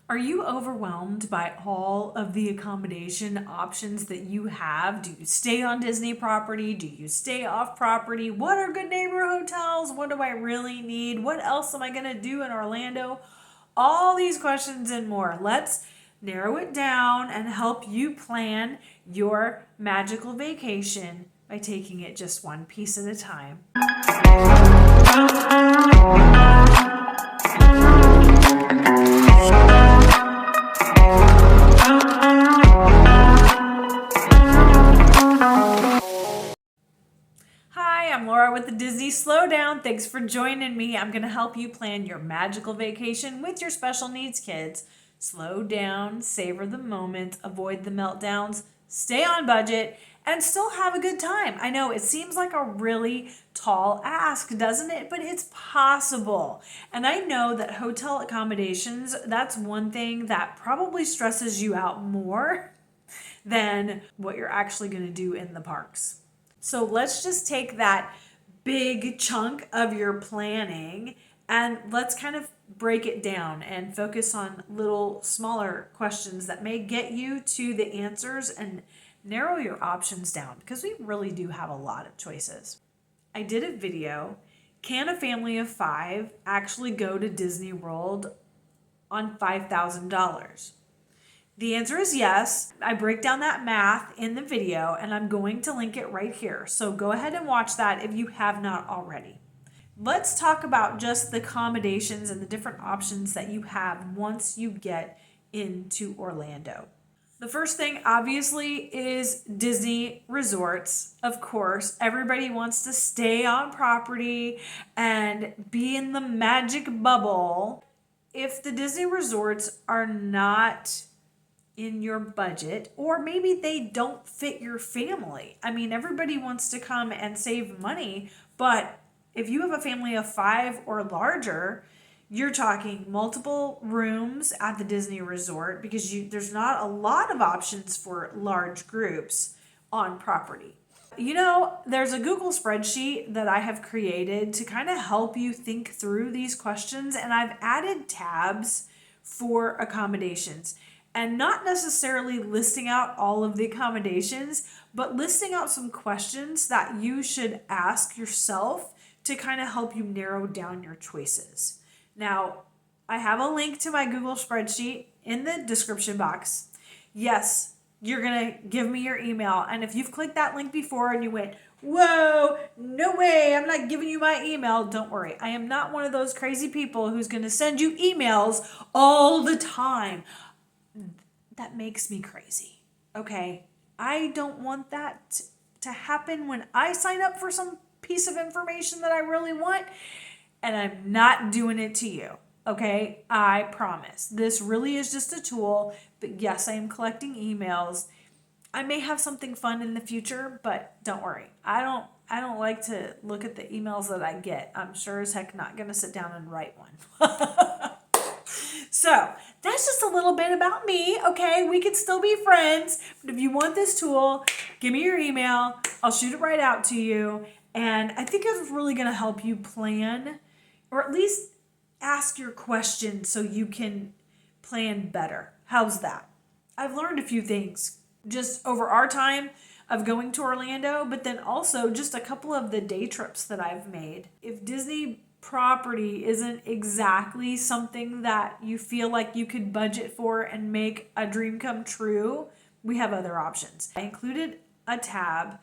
Are you overwhelmed by all of the accommodation options that you have? Do you stay on Disney property? Do you stay off property? What are good neighbor hotels? What do I really need? What else am I going to do in Orlando? All these questions and more. Let's narrow it down and help you plan your magical vacation by taking it just one piece at a time. Hi, I'm Laura with the Disney Slowdown. Thanks for joining me. I'm going to help you plan your magical vacation with your special needs kids. Slow down, savor the moment, avoid the meltdowns, stay on budget, and still have a good time. I know it seems like a really tall ask, doesn't it? But it's possible. And I know that hotel accommodations, that's one thing that probably stresses you out more than what you're actually going to do in the parks. So let's just take that big chunk of your planning and let's kind of break it down and focus on little smaller questions that may get you to the answers and narrow your options down because we really do have a lot of choices. I did a video, can a family of 5 actually go to Disney World on $5,000? The answer is yes. I break down that math in the video and I'm going to link it right here. So go ahead and watch that if you have not already. Let's talk about just the accommodations and the different options that you have once you get into Orlando. The first thing, obviously, is Disney resorts. Of course, everybody wants to stay on property and be in the magic bubble. If the Disney resorts are not in your budget, or maybe they don't fit your family. I mean, everybody wants to come and save money, but if you have a family of 5 or larger, you're talking multiple rooms at the Disney resort because there's not a lot of options for large groups on property. You know, there's a Google spreadsheet that I have created to kind of help you think through these questions, and I've added tabs for accommodations. And not necessarily listing out all of the accommodations, but listing out some questions that you should ask yourself to kind of help you narrow down your choices. Now, I have a link to my Google spreadsheet in the description box. Yes, you're going to give me your email. And if you've clicked that link before and you went, whoa, no way, I'm not giving you my email, don't worry. I am not one of those crazy people who's going to send you emails all the time. That makes me crazy. Okay, I don't want that to happen when I sign up for some piece of information that I really want, and I'm not doing it to you. Okay, I promise. This really is just a tool, but yes, I am collecting emails. I may have something fun in the future, but don't worry. I don't like to look at the emails that I get. I'm sure as heck not going to sit down and write one. So that's just a little bit about me, okay? We could still be friends, but if you want this tool, give me your email. I'll shoot it right out to you. And I think it's really going to help you plan, or at least ask your questions so you can plan better. How's that? I've learned a few things just over our time of going to Orlando, but then also just a couple of the day trips that I've made. If Disney property isn't exactly something that you feel like you could budget for and make a dream come true, we have other options. I included a tab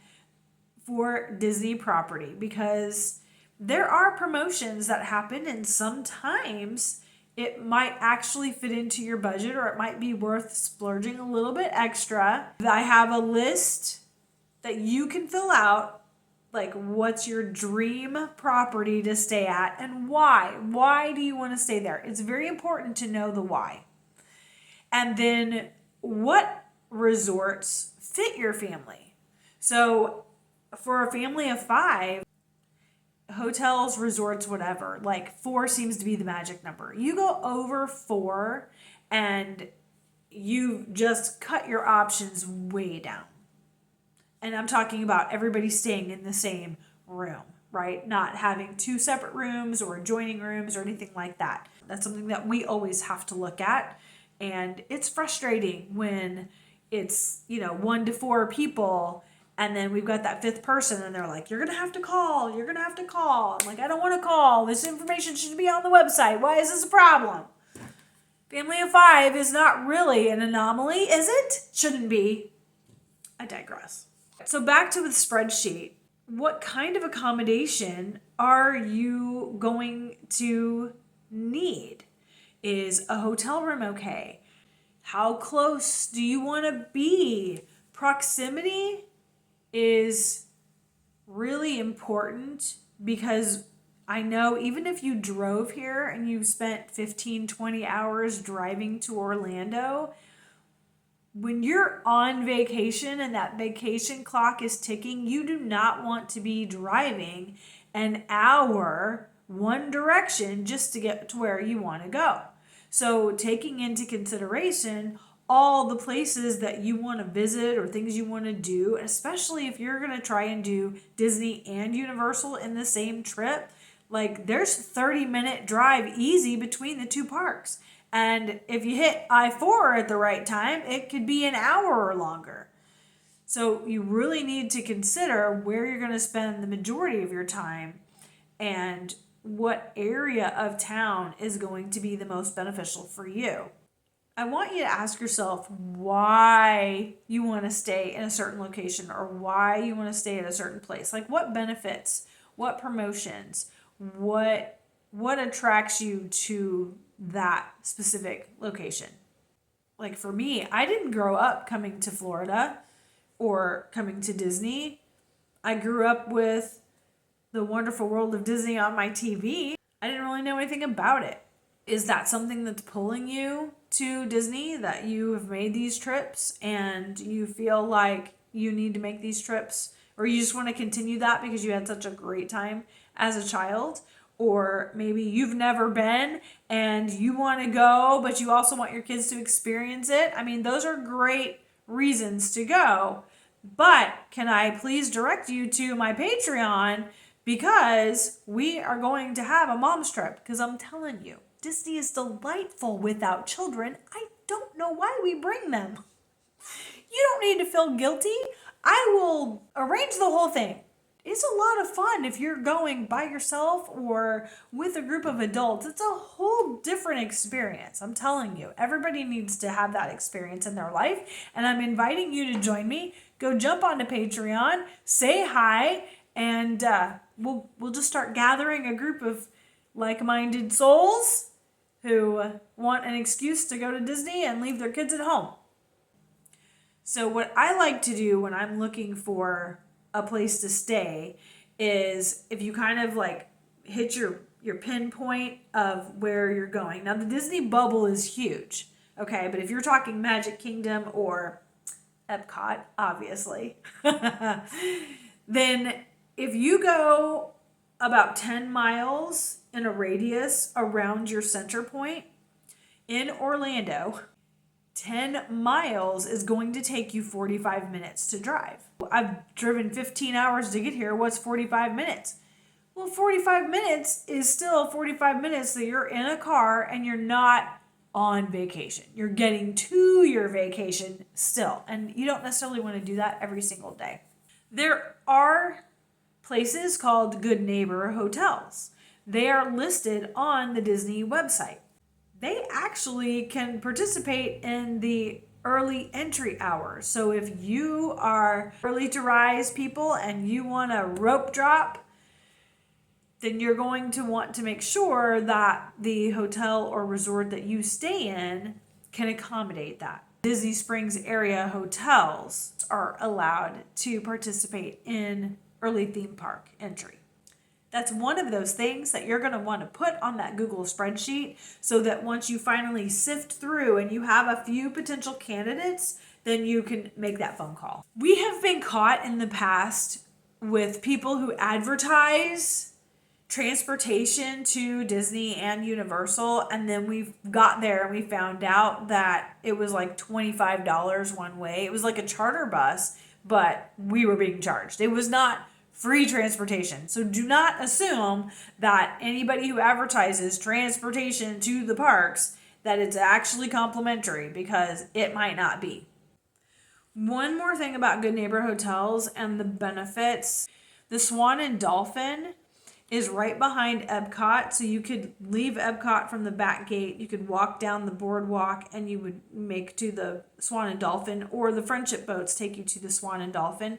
for Disney property because there are promotions that happen and sometimes it might actually fit into your budget or it might be worth splurging a little bit extra. I have a list that you can fill out, like what's your dream property to stay at and why? Why do you want to stay there? It's very important to know the why. And then what resorts fit your family? So for a family of 5, hotels, resorts, whatever, like 4 seems to be the magic number. You go over 4 and you just cut your options way down. And I'm talking about everybody staying in the same room, right? Not having 2 separate rooms or adjoining rooms or anything like that. That's something that we always have to look at And it's frustrating when it's, 1 to 4 people, and then we've got that 5th person and they're like, you're going to have to call. You're going to have to call. I'm like, I don't want to call. This information should be on the website. Why is this a problem? Family of 5 is not really an anomaly, is it? Shouldn't be. I digress. So back to the spreadsheet. What kind of accommodation are you going to need? Is a hotel room okay? How close do you want to be? Proximity is really important, because I know even if you drove here and you spent 15, 20 hours driving to Orlando, when you're on vacation and that vacation clock is ticking, you do not want to be driving an hour one direction just to get to where you want to go. So taking into consideration all the places that you want to visit or things you want to do, especially if you're going to try and do Disney and Universal in the same trip, like there's a 30-minute drive easy between the 2 parks. And if you hit I-4 at the right time, it could be an hour or longer. So you really need to consider where you're going to spend the majority of your time and what area of town is going to be the most beneficial for you. I want you to ask yourself why you want to stay in a certain location or why you want to stay at a certain place. Like what benefits, what promotions, what attracts you to that specific location. Like for me, I didn't grow up coming to Florida or coming to Disney. I grew up with the wonderful world of Disney on my TV. I didn't really know anything about it. Is that something that's pulling you to Disney, that you have made these trips and you feel like you need to make these trips, or you just want to continue that because you had such a great time as a child? Or maybe you've never been and you want to go, but you also want your kids to experience it. I mean, those are great reasons to go. But can I please direct you to my Patreon, because we are going to have a mom's trip. Because I'm telling you, Disney is delightful without children. I don't know why we bring them. You don't need to feel guilty. I will arrange the whole thing. It's a lot of fun if you're going by yourself or with a group of adults. It's a whole different experience. I'm telling you, everybody needs to have that experience in their life. And I'm inviting you to join me. Go jump onto Patreon, say hi, and we'll just start gathering a group of like-minded souls who want an excuse to go to Disney and leave their kids at home. So what I like to do when I'm looking for a place to stay is if you kind of like hit your pinpoint of where you're going. Now the Disney bubble is huge, okay? But if you're talking Magic Kingdom or Epcot, obviously, then if you go about 10 miles in a radius around your center point in Orlando, 10 miles is going to take you 45 minutes to drive. I've driven 15 hours to get here. What's 45 minutes? Well, 45 minutes is still 45 minutes that you're in a car and you're not on vacation. You're getting to your vacation still. And you don't necessarily want to do that every single day. There are places called Good Neighbor hotels. They are listed on the Disney website. They actually can participate in the early entry hours. So if you are early to rise people and you want a rope drop, then you're going to want to make sure that the hotel or resort that you stay in can accommodate that. Disney Springs area hotels are allowed to participate in early theme park entry. That's one of those things that you're going to want to put on that Google spreadsheet so that once you finally sift through and you have a few potential candidates, then you can make that phone call. We have been caught in the past with people who advertise transportation to Disney and Universal, and then we got there and we found out that it was like $25 one way. It was like a charter bus, but we were being charged. It was not free transportation. So do not assume that anybody who advertises transportation to the parks that it's actually complimentary, because it might not be. One more thing about Good Neighbor Hotels and the benefits. The Swan and Dolphin is right behind Epcot, so you could leave Epcot from the back gate, you could walk down the boardwalk, and you would make to the Swan and Dolphin, or the friendship boats take you to the Swan and Dolphin.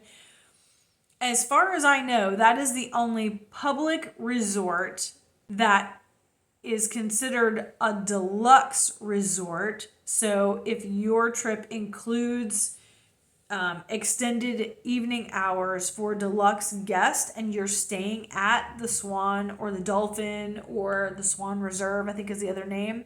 As far as I know, that is the only public resort that is considered a deluxe resort. So if your trip includes extended evening hours for deluxe guests and you're staying at the Swan or the Dolphin or the Swan Reserve, I think is the other name,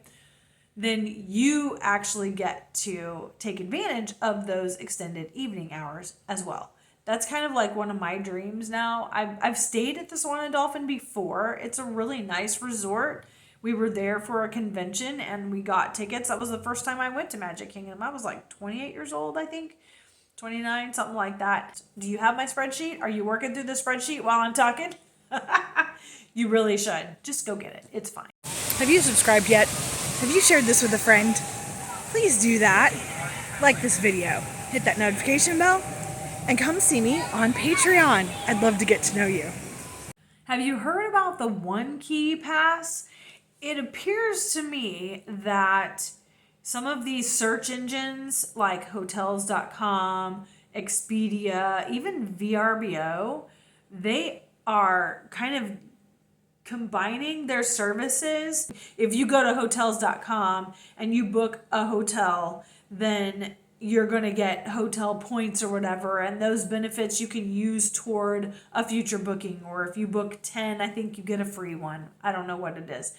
then you actually get to take advantage of those extended evening hours as well. That's kind of like one of my dreams now. I've stayed at the Swan and Dolphin before. It's a really nice resort. We were there for a convention and we got tickets. That was the first time I went to Magic Kingdom. I was like 28 years old, I think. 29, something like that. Do you have my spreadsheet? Are you working through the spreadsheet while I'm talking? You really should. Just go get it. It's fine. Have you subscribed yet? Have you shared this with a friend? Please do that. Like this video. Hit that notification bell. And come see me on Patreon. I'd love to get to know you. Have you heard about the One Key Pass? It appears to me that some of these search engines like hotels.com, Expedia, even VRBO, they are kind of combining their services. If you go to hotels.com and you book a hotel, then you're going to get hotel points or whatever, and those benefits you can use toward a future booking. Or if you book 10, I think you get a free one. I don't know what it is.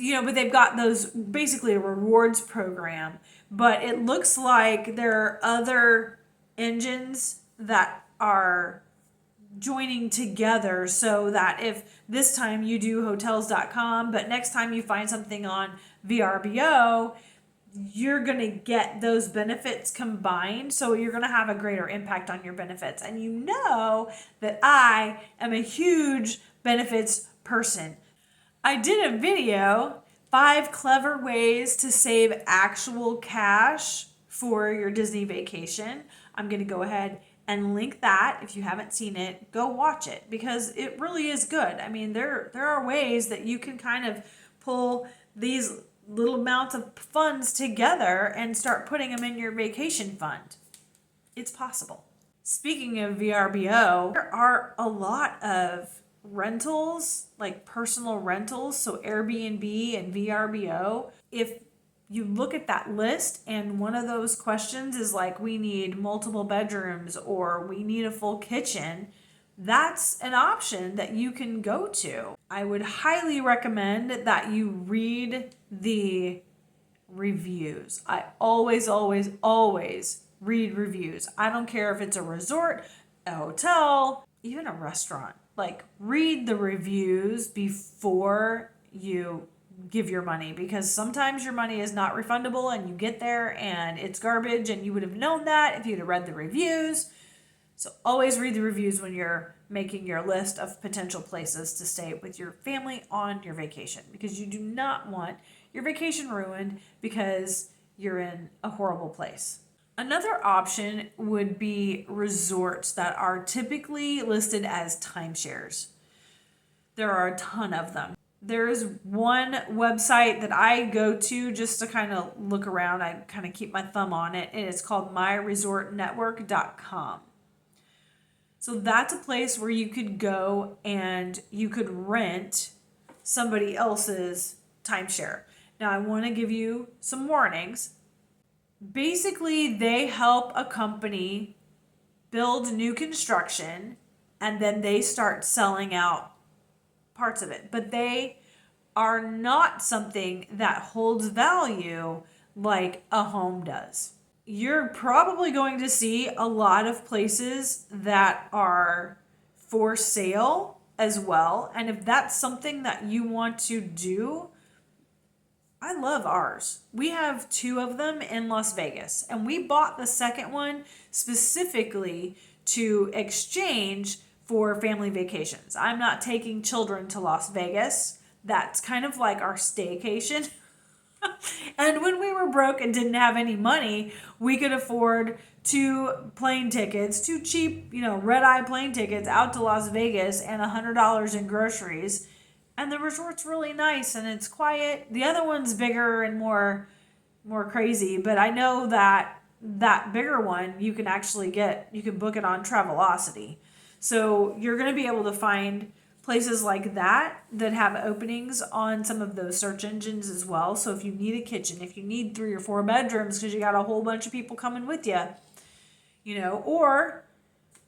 But they've got those, basically a rewards program. But it looks like there are other engines that are joining together, so that if this time you do hotels.com, but next time you find something on VRBO, you're going to get those benefits combined. So you're going to have a greater impact on your benefits. And you know that I am a huge benefits person. I did a video, 5 clever ways to save actual cash for your Disney vacation. I'm going to go ahead and link that. If you haven't seen it, go watch it, because it really is good. I mean, there are ways that you can kind of pull these little amounts of funds together and start putting them in your vacation fund. It's possible. Speaking of VRBO, there are a lot of rentals, like personal rentals, so Airbnb and VRBO. If you look at that list and one of those questions is like, we need multiple bedrooms or we need a full kitchen, that's an option that you can go to. I would highly recommend that you read the reviews. I always read reviews. I don't care if it's a resort, a hotel, even a restaurant. Like, read the reviews before you give your money, because sometimes your money is not refundable and you get there and it's garbage, and you would have known that if you'd have read the reviews. So always read the reviews when you're making your list of potential places to stay with your family on your vacation, because you do not want your vacation ruined because you're in a horrible place. Another option would be resorts that are typically listed as timeshares. There are a ton of them. There is one website that I go to just to kind of look around. I kind of keep my thumb on it, and it's called myresortnetwork.com. So that's a place where you could go and you could rent somebody else's timeshare. Now, I want to give you some warnings. Basically, they help a company build new construction, and then they start selling out parts of it. But they are not something that holds value like a home does. You're probably going to see a lot of places that are for sale as well. And if that's something that you want to do, I love ours. We have 2 of them in Las Vegas, and we bought the second one specifically to exchange for family vacations. I'm not taking children to Las Vegas. That's kind of like our staycation. And when we were broke and didn't have any money, we could afford 2 plane tickets, 2 cheap, red-eye plane tickets out to Las Vegas and $100 in groceries. And the resort's really nice and it's quiet. The other one's bigger and more crazy, but I know that bigger one you can actually you can book it on Travelocity. So you're going to be able to find places like that have openings on some of those search engines as well. So if you need a kitchen, if you need 3 or 4 bedrooms because you got a whole bunch of people coming with you, or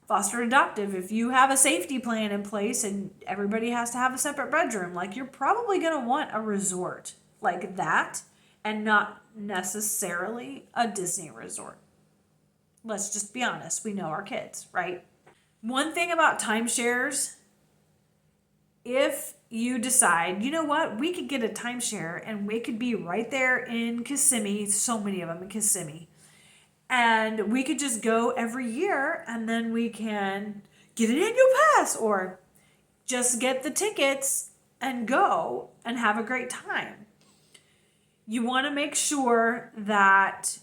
foster adoptive, if you have a safety plan in place and everybody has to have a separate bedroom, like you're probably going to want a resort like that and not necessarily a Disney resort. Let's just be honest, we know our kids, right? One thing about timeshares, if you decide, you know what, we could get a timeshare and we could be right there in Kissimmee, so many of them in Kissimmee, and we could just go every year and then we can get an annual pass or just get the tickets and go and have a great time. You want to make sure that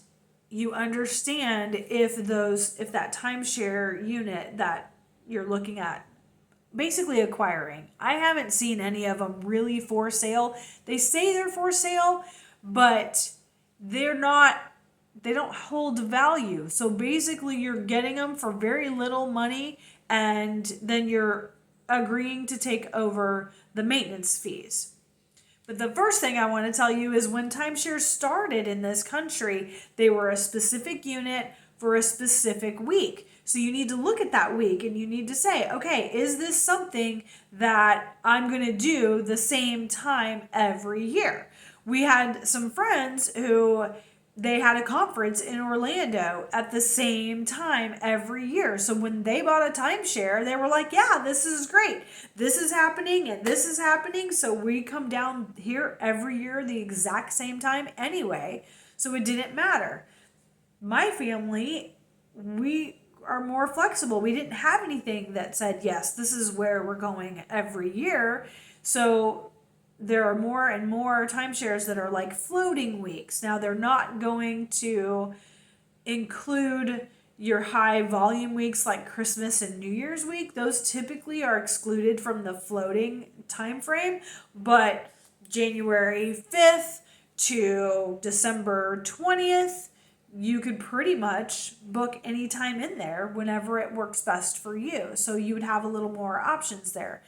you understand if that timeshare unit that you're looking at basically acquiring. I haven't seen any of them really for sale. They say they're for sale, but they don't hold value. So basically you're getting them for very little money and then you're agreeing to take over the maintenance fees. But the first thing I want to tell you is when timeshares started in this country, they were a specific unit for a specific week. So you need to look at that week and you need to say, okay, is this something that I'm going to do the same time every year? We had some friends who they had a conference in Orlando at the same time every year. So when they bought a timeshare, they were like, yeah, this is great. This is happening and this is happening. So we come down here every year the exact same time anyway. So it didn't matter. My family, we are more flexible. We didn't have anything that said, yes, this is where we're going every year. So there are more and more timeshares that are like floating weeks. Now, they're not going to include your high volume weeks like Christmas and New Year's week. Those typically are excluded from the floating time frame, but January 5th to December 20th, you could pretty much book any time in there whenever it works best for you. So you would have a little more options there.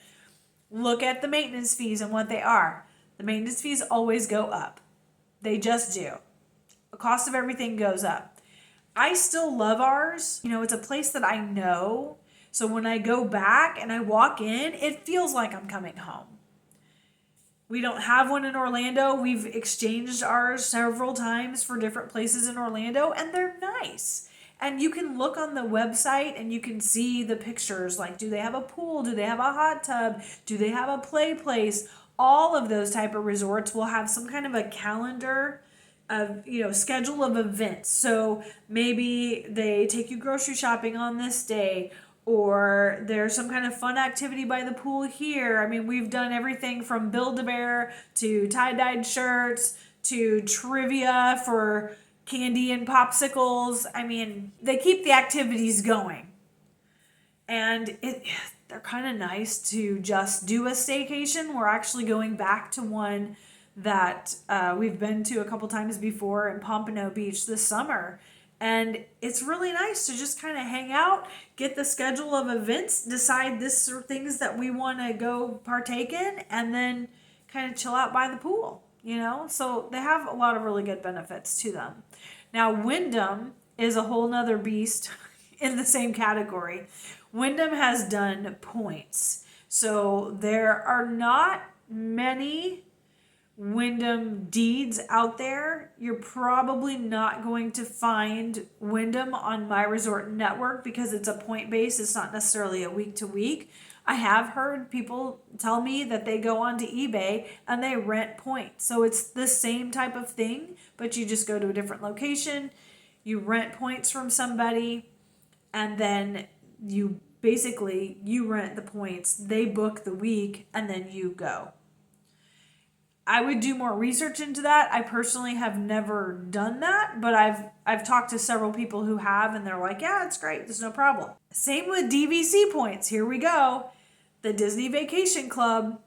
Look at the maintenance fees and what they are. The maintenance fees always go up. They just do. The cost of everything goes up. I still love ours. It's a place that I know. So when I go back and I walk in, it feels like I'm coming home. We don't have one in Orlando. We've exchanged ours several times for different places in Orlando, and they're nice. And you can look on the website and you can see the pictures, like do they have a pool? Do they have a hot tub? Do they have a play place? All of those type of resorts will have some kind of a calendar of, schedule of events. So maybe they take you grocery shopping on this day, or there's some kind of fun activity by the pool here. I mean, we've done everything from Build-A-Bear to tie-dyed shirts to trivia for candy and popsicles. I mean, they keep the activities going. And they're kind of nice to just do a staycation. We're actually going back to one that we've been to a couple times before in Pompano Beach this summer. And it's really nice to just kind of hang out, get the schedule of events, decide this are things that we want to go partake in, and then kind of chill out by the pool, So they have a lot of really good benefits to them. Now, Whyndam is a whole nother beast in the same category. Whyndam has done points. So there are not many Whyndam deeds out there. You're probably not going to find Whyndam on My Resort Network because it's a point base. It's not necessarily a week to week. I have heard people tell me that they go onto eBay and they rent points. So it's the same type of thing, but you just go to a different location, you rent points from somebody, and then you rent the points, they book the week, and then you go. I would do more research into that. I personally have never done that, but I've talked to several people who have, and they're like, yeah, it's great. There's no problem. Same with DVC points. Here we go. The Disney Vacation Club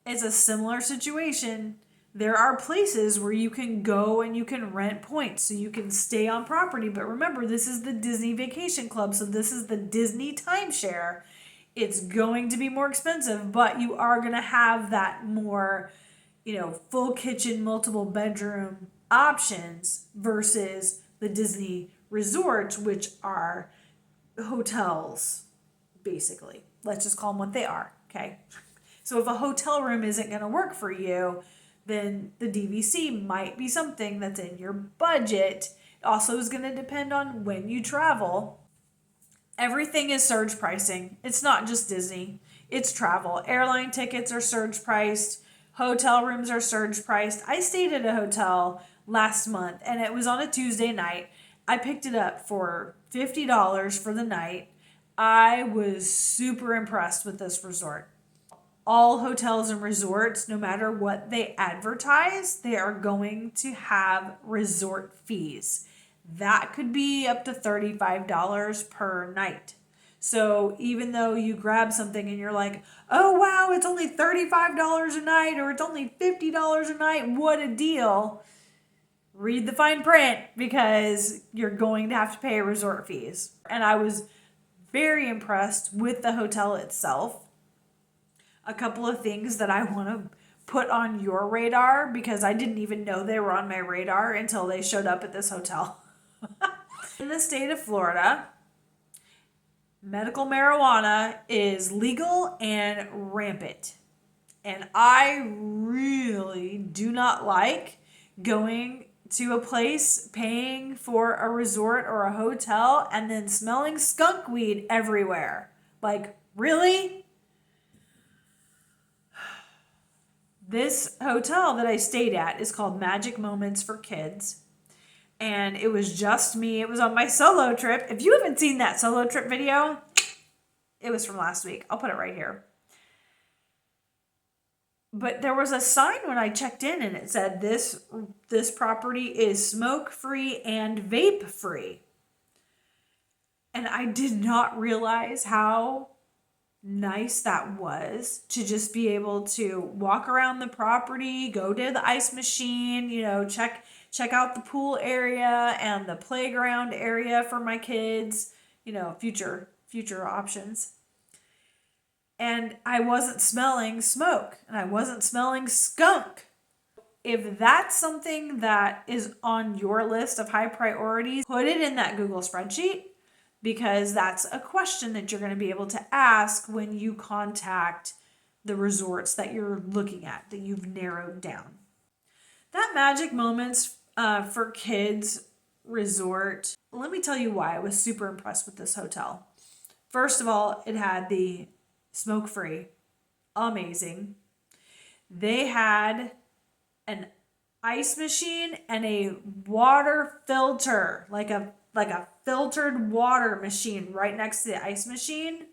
is a similar situation. There are places where you can go and you can rent points so you can stay on property. But remember, this is the Disney Vacation Club, so this is the Disney timeshare. It's going to be more expensive, but you are going to have that more, full kitchen, multiple bedroom options versus the Disney resorts, which are hotels, basically. Let's just call them what they are, okay? So if a hotel room isn't going to work for you, then the DVC might be something that's in your budget. It also is going to depend on when you travel. Everything is surge pricing. It's not just Disney. It's travel. Airline tickets are surge priced. Hotel rooms are surge priced. I stayed at a hotel last month and it was on a Tuesday night. I picked it up for $50 for the night. I was super impressed with this resort. All hotels and resorts, no matter what they advertise, they are going to have resort fees. That could be up to $35 per night. So even though you grab something and you're like, oh wow, it's only $35 a night or it's only $50 a night, what a deal. Read the fine print because you're going to have to pay resort fees. And I was very impressed with the hotel itself. A couple of things that I want to put on your radar because I didn't even know they were on my radar until they showed up at this hotel. In the state of Florida, medical marijuana is legal and rampant. And I really do not like going to a place, paying for a resort or a hotel, and then smelling skunk weed everywhere. Like, really? This hotel that I stayed at is called Magic Moments for Kids. And it was just me. It was on my solo trip. If you haven't seen that solo trip video, it was from last week. I'll put it right here. But there was a sign when I checked in and it said this property is smoke-free and vape-free. And I did not realize how nice that was to just be able to walk around the property, go to the ice machine, check out the pool area and the playground area for my kids, future options. And I wasn't smelling smoke and I wasn't smelling skunk. If that's something that is on your list of high priorities, put it in that Google Spreadsheet, because that's a question that you're going to be able to ask when you contact the resorts that you're looking at, that you've narrowed down. That Magic Moments for Kids resort, let me tell you why I was super impressed with this hotel. First of all, it had the smoke-free, amazing. They had an ice machine and a water filter, like a filtered water machine right next to the ice machine.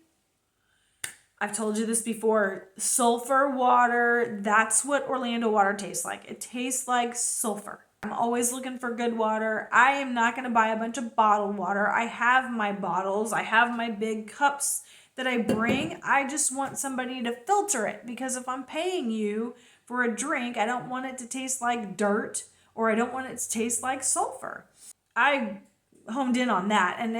I've told you this before, sulfur water, that's what Orlando water tastes like. It tastes like sulfur. I'm always looking for good water. I am not going to buy a bunch of bottled water. I have my bottles. I have my big cups that I bring. I just want somebody to filter it, because if I'm paying you for a drink, I don't want it to taste like dirt, or I don't want it to taste like sulfur. I homed in on that, and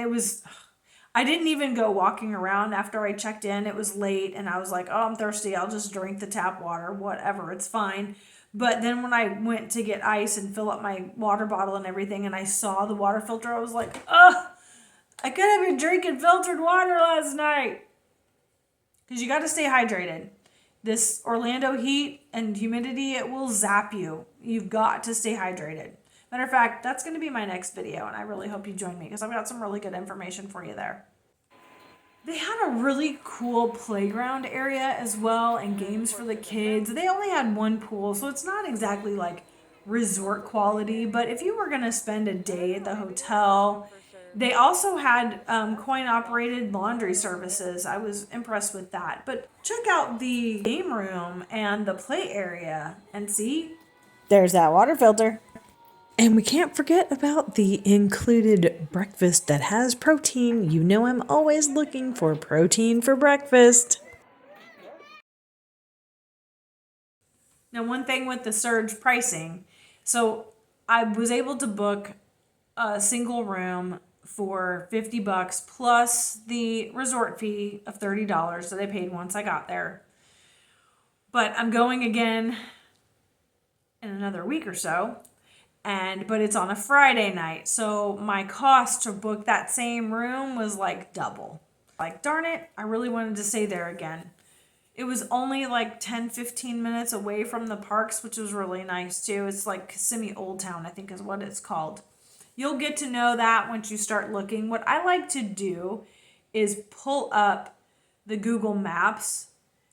I didn't even go walking around after I checked in. It was late and I was like, oh, I'm thirsty, I'll just drink the tap water, whatever, it's fine. But then when I went to get ice and fill up my water bottle and everything, and I saw the water filter, I was like, oh, I could have been drinking filtered water last night. Because you got to stay hydrated. This Orlando heat and humidity, it will zap you. You've got to stay hydrated. Matter of fact, that's going to be my next video, and I really hope you join me because I've got some really good information for you there. They had a really cool playground area as well and games for the kids. They only had one pool, so it's not exactly like resort quality, but if you were going to spend a day at the hotel, They also had coin-operated laundry services. I was impressed with that. But check out the game room and the play area and see. There's that water filter. And we can't forget about the included breakfast that has protein. You know I'm always looking for protein for breakfast. Now, one thing with the surge pricing, so I was able to book a single room for $50 plus the resort fee of $30 that I paid once I got there. But I'm going again in another week or so. But it's on a Friday night. So my cost to book that same room was like double. Like, darn it, I really wanted to stay there again. It was only like 10-15 minutes away from the parks, which was really nice too. It's like Kissimmee Old Town, I think is what it's called. You'll get to know that once you start looking. What I like to do is pull up the Google Maps.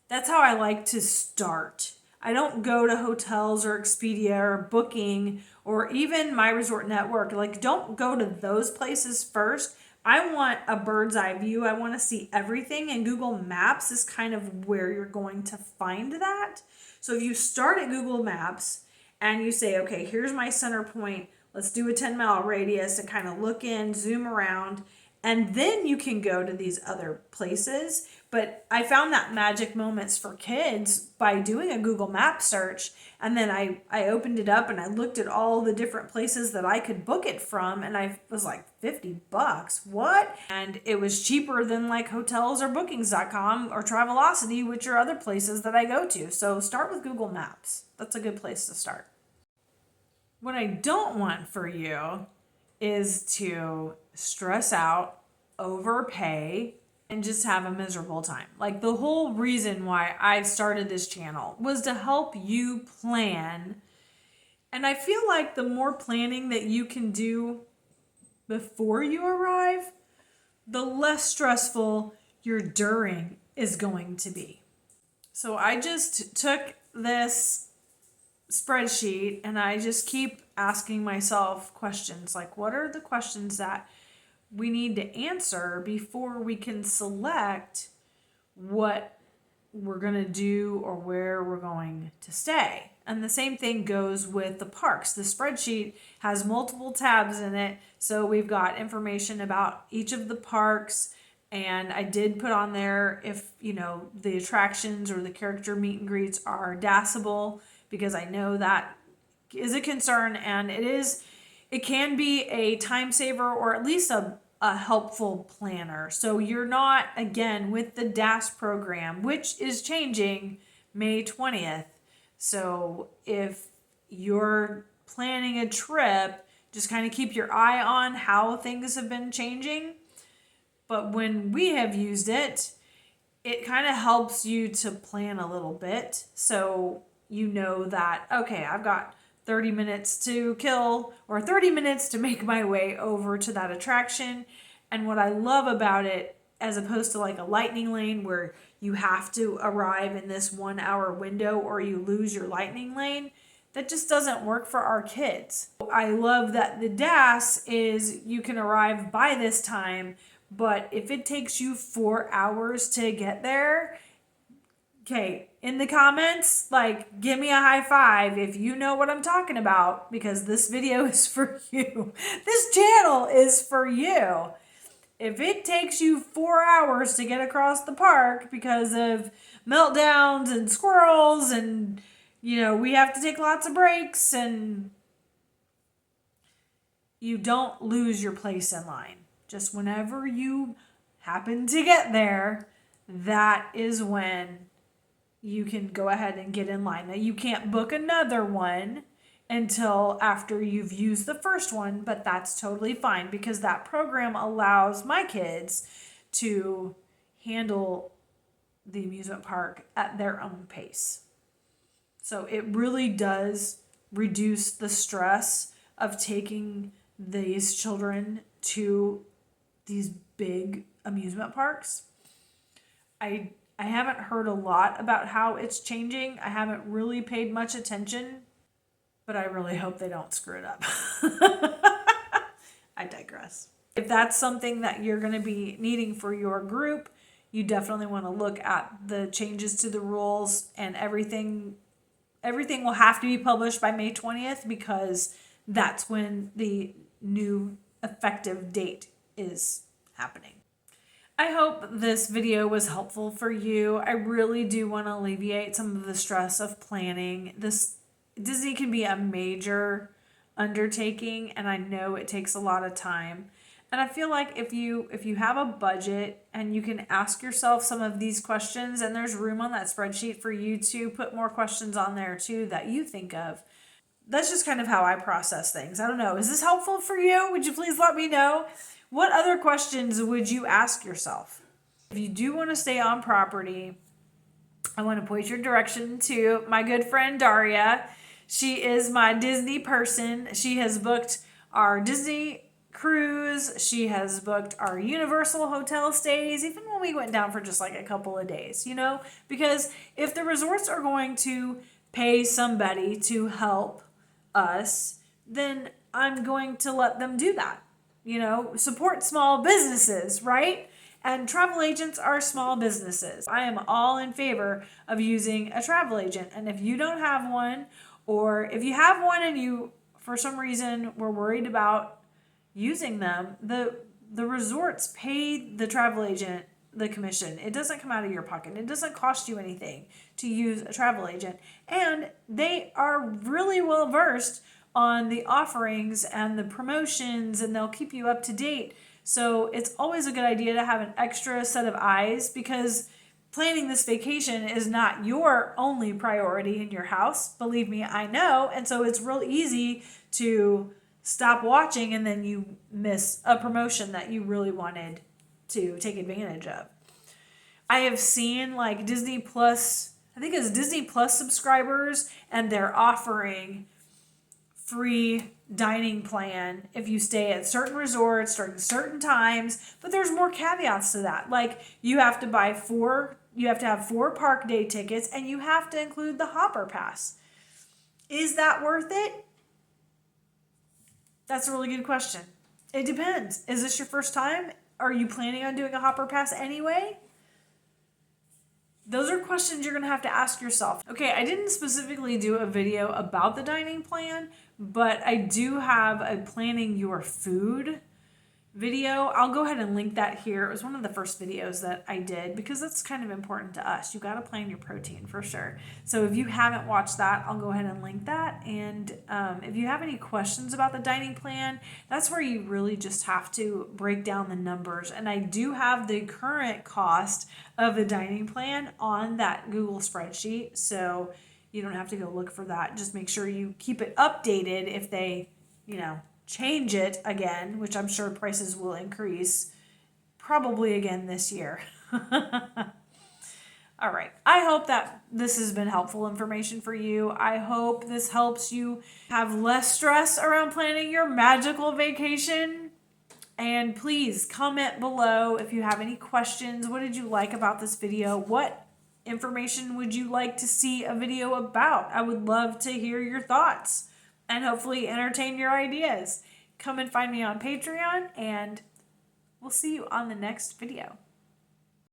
That's how I like to start. I don't go to hotels or Expedia or Booking or even My Resort Network. Like, don't go to those places first. I want a bird's eye view. I want to see everything, and Google Maps is kind of where you're going to find that. So if you start at Google Maps and you say, okay, here's my center point, let's do a 10-mile radius and kind of look in, zoom around, and then you can go to these other places. But I found that magic moments for kids by doing a Google Map search. And then I opened it up and I looked at all the different places that I could book it from. And I was like, $50? What? And it was cheaper than like hotels or bookings.com or Travelocity, which are other places that I go to. So start with Google Maps. That's a good place to start. What I don't want for you is to stress out, overpay, and just have a miserable time. Like, the whole reason why I started this channel was to help you plan. And I feel like the more planning that you can do before you arrive, the less stressful your during is going to be. So I just took this spreadsheet and I just keep asking myself questions like, what are the questions that we need to answer before we can select what we're going to do or where we're going to stay. And the same thing goes with the parks. The spreadsheet has multiple tabs in it. So we've got information about each of the parks. And I did put on there if, the attractions or the character meet and greets are DASable, because I know that is a concern, and it can be a time saver or at least a helpful planner. So you're not, again, with the DAS program, which is changing May 20th. So if you're planning a trip, just kind of keep your eye on how things have been changing. But when we have used it, it kind of helps you to plan a little bit. So you know that, okay, I've got 30 minutes to kill or 30 minutes to make my way over to that attraction. And what I love about it, as opposed to like a lightning lane where you have to arrive in this 1 hour window or you lose your lightning lane, that just doesn't work for our kids. I love that the DAS is you can arrive by this time, but if it takes you 4 hours to get there, okay, in the comments, like, give me a high five if you know what I'm talking about, because this video is for you. This channel is for you. If it takes you 4 hours to get across the park because of meltdowns and squirrels and, we have to take lots of breaks, and you don't lose your place in line. Just whenever you happen to get there, that is when you can go ahead and get in line. Now, you can't book another one until after you've used the first one, but that's totally fine because that program allows my kids to handle the amusement park at their own pace. So it really does reduce the stress of taking these children to these big amusement parks. I haven't heard a lot about how it's changing. I haven't really paid much attention, but I really hope they don't screw it up. I digress. If that's something that you're going to be needing for your group, you definitely want to look at the changes to the rules, and everything will have to be published by May 20th because that's when the new effective date is happening. I hope this video was helpful for you. I really do want to alleviate some of the stress of planning. Disney can be a major undertaking, and I know it takes a lot of time. And I feel like if you have a budget and you can ask yourself some of these questions, and there's room on that spreadsheet for you to put more questions on there too that you think of. That's just kind of how I process things. I don't know. Is this helpful for you? Would you please let me know? What other questions would you ask yourself? If you do want to stay on property, I want to point your direction to my good friend Daria. She is my Disney person. She has booked our Disney cruise. She has booked our Universal hotel stays, even when we went down for just like a couple of days, because if the resorts are going to pay somebody to help us, then I'm going to let them do that. Support small businesses, right? And travel agents are small businesses. I am all in favor of using a travel agent. And if you don't have one, or if you have one and you, for some reason, were worried about using them, the resorts pay the travel agent the commission. It doesn't come out of your pocket. It doesn't cost you anything to use a travel agent. And they are really well versed on the offerings and the promotions, and they'll keep you up to date. So it's always a good idea to have an extra set of eyes, because planning this vacation is not your only priority in your house. Believe me, I know. And so it's real easy to stop watching and then you miss a promotion that you really wanted to take advantage of. I have seen like Disney Plus, I think it's Disney Plus subscribers, and they're offering free dining plan if you stay at certain resorts during certain times, but there's more caveats to that. Like you have to have 4 park day tickets, and you have to include the Hopper Pass. Is that worth it? That's a really good question. It depends. Is this your first time? Are you planning on doing a Hopper Pass anyway? Those are questions you're going to have to ask yourself. Okay, I didn't specifically do a video about the dining plan, but I do have a planning your food video. I'll go ahead and link that here. It was one of the first videos that I did because that's kind of important to us. You got to plan your protein for sure. So if you haven't watched that, I'll go ahead and link that. And if you have any questions about the dining plan, that's where you really just have to break down the numbers. And I do have the current cost of the dining plan on that Google spreadsheet. So you don't have to go look for that. Just make sure you keep it updated if they, change it again, which I'm sure prices will increase probably again this year. All right. I hope that this has been helpful information for you. I hope this helps you have less stress around planning your magical vacation. And please comment below if you have any questions. What did you like about this video? What information would you like to see a video about? I would love to hear your thoughts and hopefully entertain your ideas. Come and find me on Patreon, and we'll see you on the next video.